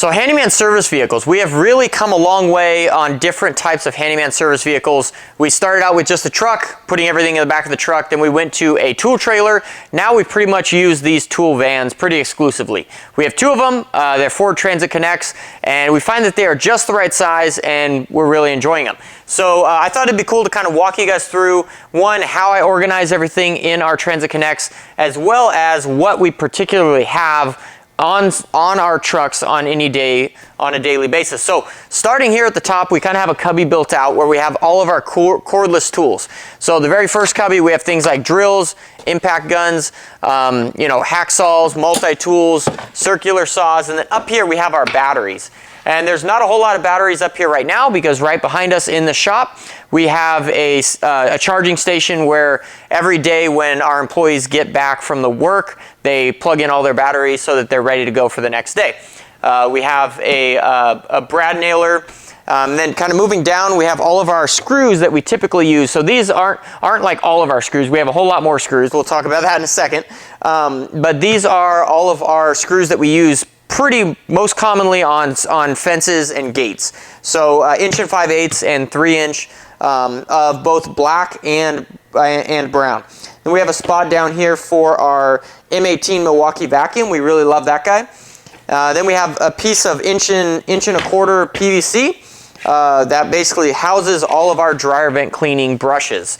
So Handyman service vehicles, we have really come a long way on different types of Handyman service vehicles. We started out with just a truck, putting everything in the back of the truck, then we went to a tool trailer. Now we pretty much use these tool vans pretty exclusively. We have two of them, they're Ford Transit Connects, and we find that they are just the right size and we're really enjoying them. So I thought it'd be cool to kind of walk you guys through, one, how I organize everything in our Transit Connects, as well as what we particularly have on our trucks on any day, on a daily basis. So starting here at the top, we kind of have a cubby built out where we have all of our cordless tools. So the very first cubby, we have things like drills, impact guns, hacksaws, multi-tools, circular saws, and then up here we have our batteries. And there's not a whole lot of batteries up here right now because right behind us in the shop, we have a charging station where every day when our employees get back from the work, they plug in all their batteries so that they're ready to go for the next day. We have a brad nailer. Then kind of moving down, we have all of our screws that we typically use. So these aren't like all of our screws. We have a whole lot more screws. We'll talk about that in a second. But these are all of our screws that we use most commonly on fences and gates. So 1 5/8" and 3" of both black and brown. Then we have a spot down here for our M18 Milwaukee vacuum. We really love that guy. Then we have a piece of 1 1/4" PVC that basically houses all of our dryer vent cleaning brushes.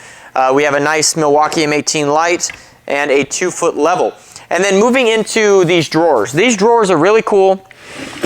We have a nice Milwaukee M18 light and a 2-foot level. And then moving into these drawers. These drawers are really cool.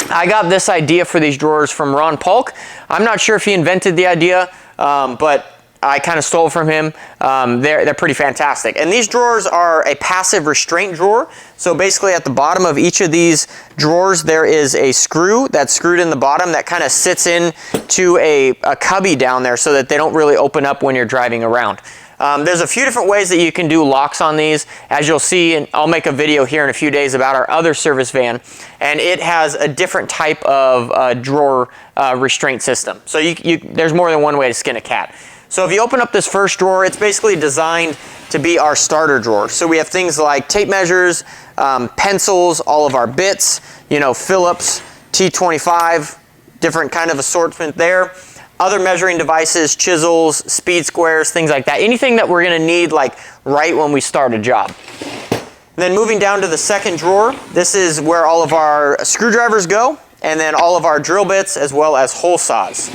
I got this idea for these drawers from Ron Polk. I'm not sure if he invented the idea, but I kind of stole it from him. They're pretty fantastic. And these drawers are a passive restraint drawer. So basically at the bottom of each of these drawers, there is a screw that's screwed in the bottom that kind of sits in to a cubby down there so that they don't really open up when you're driving around. There's a few different ways that you can do locks on these. As you'll see, and I'll make a video here in a few days about our other service van, and it has a different type of drawer restraint system. So there's more than one way to skin a cat. So if you open up this first drawer, it's basically designed to be our starter drawer. So we have things like tape measures, pencils, all of our bits, Phillips, T25, different kind of assortment there. Other measuring devices, chisels, speed squares, things like that. Anything that we're going to need like right when we start a job. And then moving down to the second drawer, this is where all of our screwdrivers go, and then all of our drill bits as well as hole saws.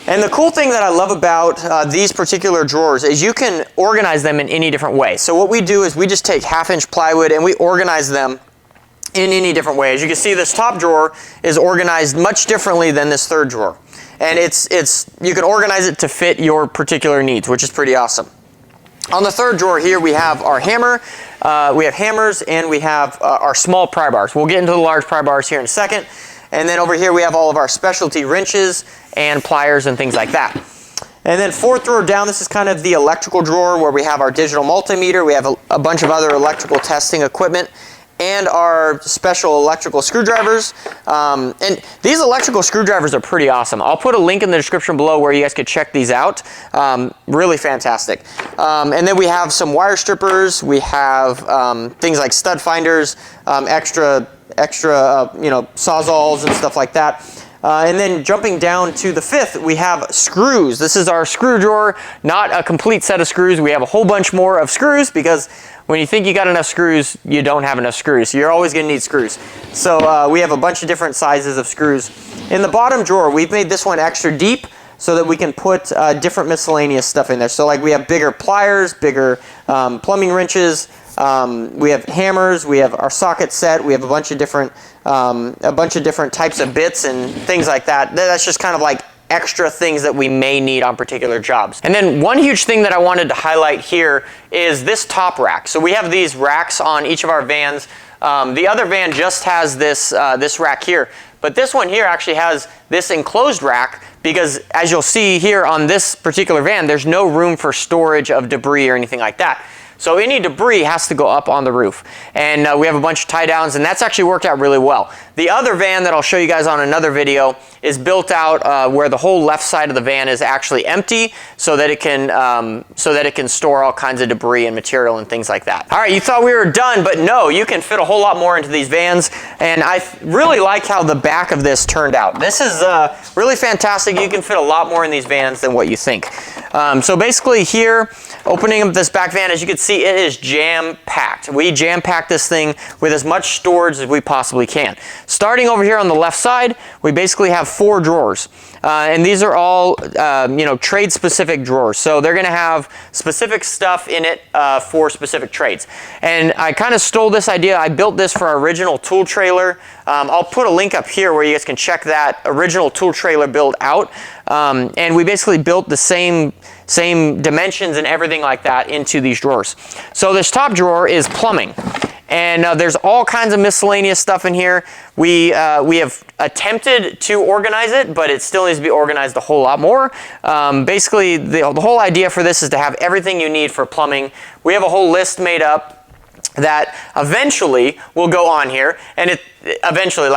And the cool thing that I love about these particular drawers is you can organize them in any different way. So what we do is we just take 1/2" plywood and we organize them in any different way. As you can see, this top drawer is organized much differently than this third drawer. And you can organize it to fit your particular needs, which is pretty awesome. On the third drawer here, we have our hammer, we have hammers, and we have our small pry bars. We'll get into the large pry bars here in a second. And then over here, we have all of our specialty wrenches and pliers and things like that. And then fourth drawer down, this is kind of the electrical drawer where we have our digital multimeter. We have a bunch of other electrical testing equipment and our special electrical screwdrivers. And these electrical screwdrivers are pretty awesome. I'll put a link in the description below where you guys could check these out. Really fantastic. And then we have some wire strippers. We have things like stud finders, extra sawzalls and stuff like that. And then jumping down to the fifth, we have screws. This is our screw drawer, not a complete set of screws. We have a whole bunch more of screws because when you think you got enough screws, you don't have enough screws. So you're always going to need screws. So we have a bunch of different sizes of screws. In the bottom drawer, we've made this one extra deep so that we can put different miscellaneous stuff in there. So like we have bigger pliers, bigger plumbing wrenches, we have hammers, we have our socket set, we have a bunch of different types of bits and things like that. That's just kind of like extra things that we may need on particular jobs. And then one huge thing that I wanted to highlight here is this top rack. So we have these racks on each of our vans. The other van just has this rack here, but this one here actually has this enclosed rack because as you'll see here on this particular van, there's no room for storage of debris or anything like that. So any debris has to go up on the roof. And we have a bunch of tie downs, and that's actually worked out really well. The other van that I'll show you guys on another video is built out where the whole left side of the van is actually empty, so that it can store all kinds of debris and material and things like that. All right, you thought we were done, but no, you can fit a whole lot more into these vans, and I really like how the back of this turned out. This is really fantastic. You can fit a lot more in these vans than what you think. So basically here, opening up this back van, as you can see, it is jam-packed. We jam-packed this thing with as much storage as we possibly can. Starting over here on the left side, we basically have 4 drawers. And these are all, trade-specific drawers. So they're going to have specific stuff in it for specific trades. And I kind of stole this idea. I built this for our original tool trailer. I'll put a link up here where you guys can check that original tool trailer build out. And we basically built the same dimensions and everything like that into these drawers. So this top drawer is plumbing. And there's all kinds of miscellaneous stuff in here. We have attempted to organize it, but it still needs to be organized a whole lot more. Basically, the whole idea for this is to have everything you need for plumbing. We have a whole list made up that eventually will go on here, and it eventually,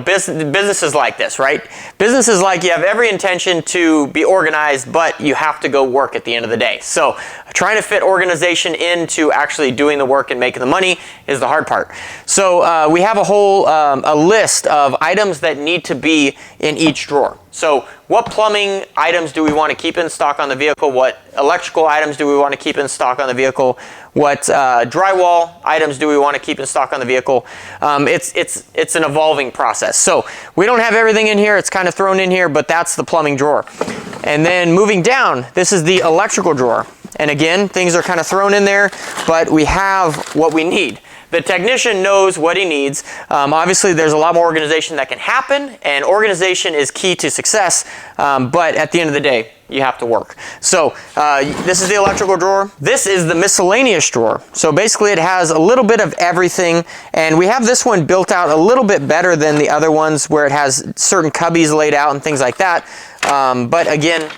businesses like this, right? Businesses like you have every intention to be organized, but you have to go work at the end of the day. So trying to fit organization into actually doing the work and making the money is the hard part. So we have a whole a list of items that need to be in each drawer. So what plumbing items do we want to keep in stock on the vehicle? What electrical items do we want to keep in stock on the vehicle? What drywall items do we want to keep in stock on the vehicle? It's an evolving process. So we don't have everything in here. It's kind of thrown in here, but that's the plumbing drawer. And then moving down, this is the electrical drawer. And again, things are kind of thrown in there, but we have what we need. The technician knows what he needs. Obviously, there's a lot more organization that can happen, and organization is key to success, but at the end of the day, you have to work. So this is the electrical drawer. This is the miscellaneous drawer. So basically, it has a little bit of everything, and we have this one built out a little bit better than the other ones where it has certain cubbies laid out and things like that. But again,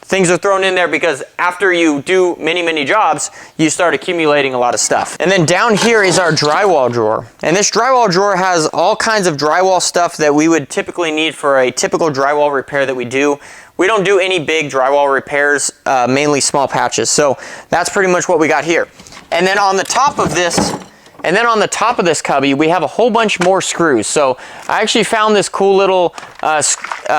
things are thrown in there because after you do many jobs, you start accumulating a lot of stuff. And then down here is our drywall drawer. And this drywall drawer has all kinds of drywall stuff that we would typically need for a typical drywall repair that we do. We don't do any big drywall repairs, mainly small patches. So that's pretty much what we got here. And then on the top of this cubby, we have a whole bunch more screws. So I actually found this cool little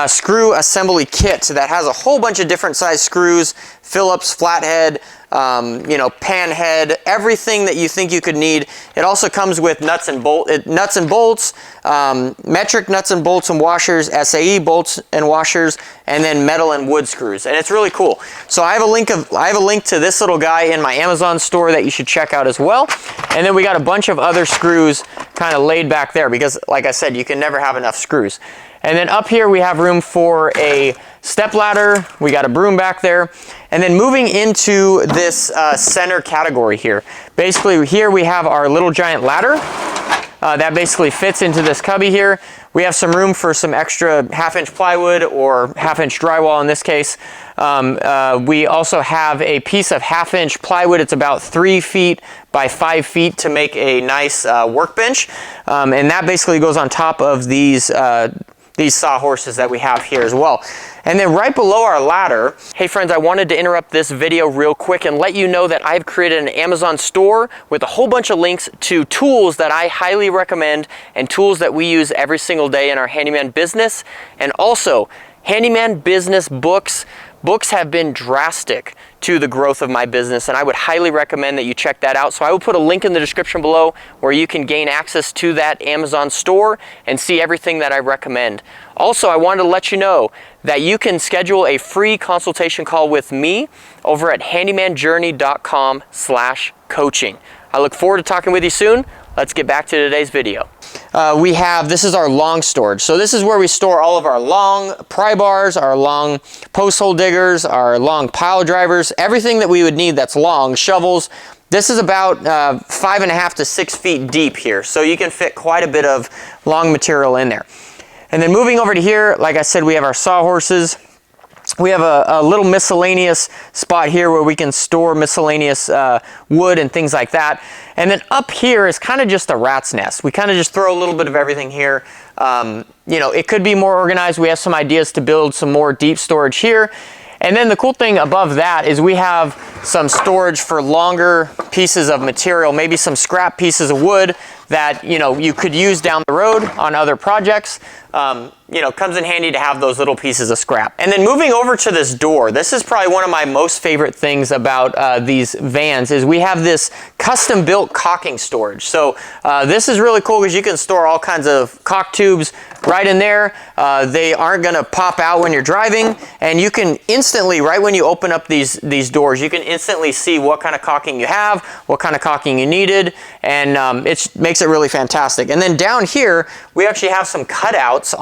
screw assembly kit that has a whole bunch of different size screws, Phillips, flathead, pan head, everything that you think you could need. It also comes with nuts and bolts, metric nuts and bolts and washers, SAE bolts and washers, and then metal and wood screws. And it's really cool. So I have a link to this little guy in my Amazon store that you should check out as well. And then we got a bunch of other screws kind of laid back there because, like I said, you can never have enough screws. And then up here we have room for a step ladder. We got a broom back there. And then moving into this center category here. Basically here we have our little giant ladder. That basically fits into this cubby here. We have some room for some extra 1/2-inch plywood or 1/2-inch drywall in this case. We also have a piece of 1/2-inch plywood. It's about 3 feet by 5 feet to make a nice workbench. And that basically goes on top of these sawhorses that we have here as well. And then right below our ladder, hey friends, I wanted to interrupt this video real quick and let you know that I've created an Amazon store with a whole bunch of links to tools that I highly recommend and tools that we use every single day in our handyman business. And also, handyman business books. Books have been drastic to the growth of my business, and I would highly recommend that you check that out. So I will put a link in the description below where you can gain access to that Amazon store and see everything that I recommend. Also, I wanted to let you know that you can schedule a free consultation call with me over at handymanjourney.com/coaching. I look forward to talking with you soon. Let's get back to today's video. This is our long storage. So this is where we store all of our long pry bars, our long post hole diggers, our long pile drivers, everything that we would need that's long, shovels. This is about 5.5 to 6 feet deep here. So you can fit quite a bit of long material in there. And then moving over to here, like I said, we have our sawhorses. We have a little miscellaneous spot here where we can store miscellaneous wood and things like that. And then up here is kind of just a rat's nest. We kind of just throw a little bit of everything here. You know, it could be more organized. We have some ideas to build some more deep storage here. And then the cool thing above that is we have some storage for longer pieces of material, maybe some scrap pieces of wood that, you know, you could use down the road on other projects. You know, comes in handy to have those little pieces of scrap. And then moving over to this door, this is probably one of my most favorite things about these vans is we have this custom built caulking storage. So this is really cool because you can store all kinds of caulk tubes right in there. They aren't going to pop out when you're driving, and you can instantly, right when you open up these doors, you can instantly see what kind of caulking you have, what kind of caulking you needed, and it makes it really fantastic. And then down here, we actually have some cutouts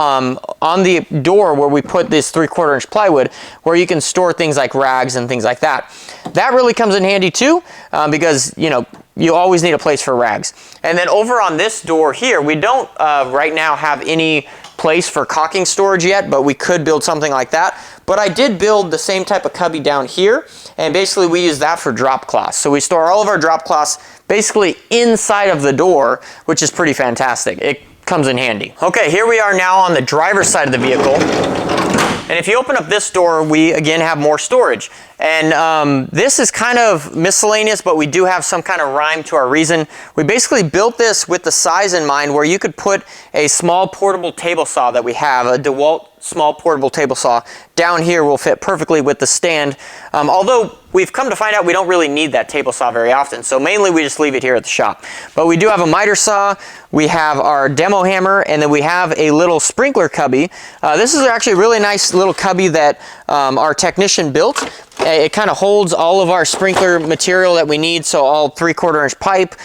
on the door where we put this 3/4 inch plywood where you can store things like rags and things like that. That really comes in handy too because, you know, you always need a place for rags. And then over on this door here, we don't right now have any place for caulking storage yet, but we could build something like that. But I did build the same type of cubby down here, and basically we use that for drop cloths. So we store all of our drop cloths basically inside of the door, which is pretty fantastic. It comes in handy. Okay, here we are now on the driver's side of the vehicle. And if you open up this door, we again have more storage. And this is kind of miscellaneous, but we do have some kind of rhyme to our reason. We basically built this with the size in mind where you could put a small portable table saw that we have, a DeWalt small portable table saw. Down here will fit perfectly with the stand. Although we've come to find out we don't really need that table saw very often, so mainly we just leave it here at the shop. But we do have a miter saw, we have our demo hammer, and then we have a little sprinkler cubby. This is actually a really nice little cubby that our technician built. It kind of holds all of our sprinkler material that we need, so all 3/4 inch pipe,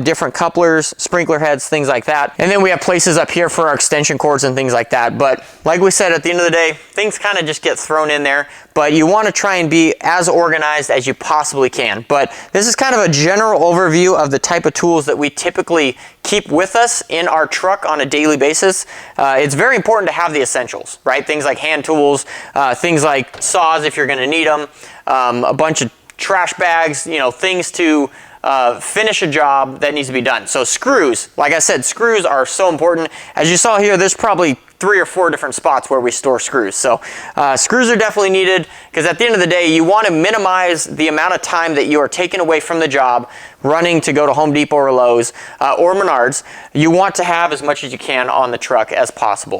different couplers, sprinkler heads, things like that. And then we have places up here for our extension cords and things like that. But like we said, at the end of the day, things kind of just get thrown in there, but you want to try and be as organized as you possibly can. But this is kind of a general overview of the type of tools that we typically keep with us in our truck on a daily basis. It's very important to have the essentials, right? Things like hand tools, things like saws if you're going to need them, a bunch of trash bags, you know, things to finish a job that needs to be done. So screws, like I said, screws are so important. As you saw here, there's probably 3 or 4 different spots where we store screws. So screws are definitely needed because at the end of the day, you want to minimize the amount of time that you are taking away from the job running to go to Home Depot or Lowe's or Menards. You want to have as much as you can on the truck as possible.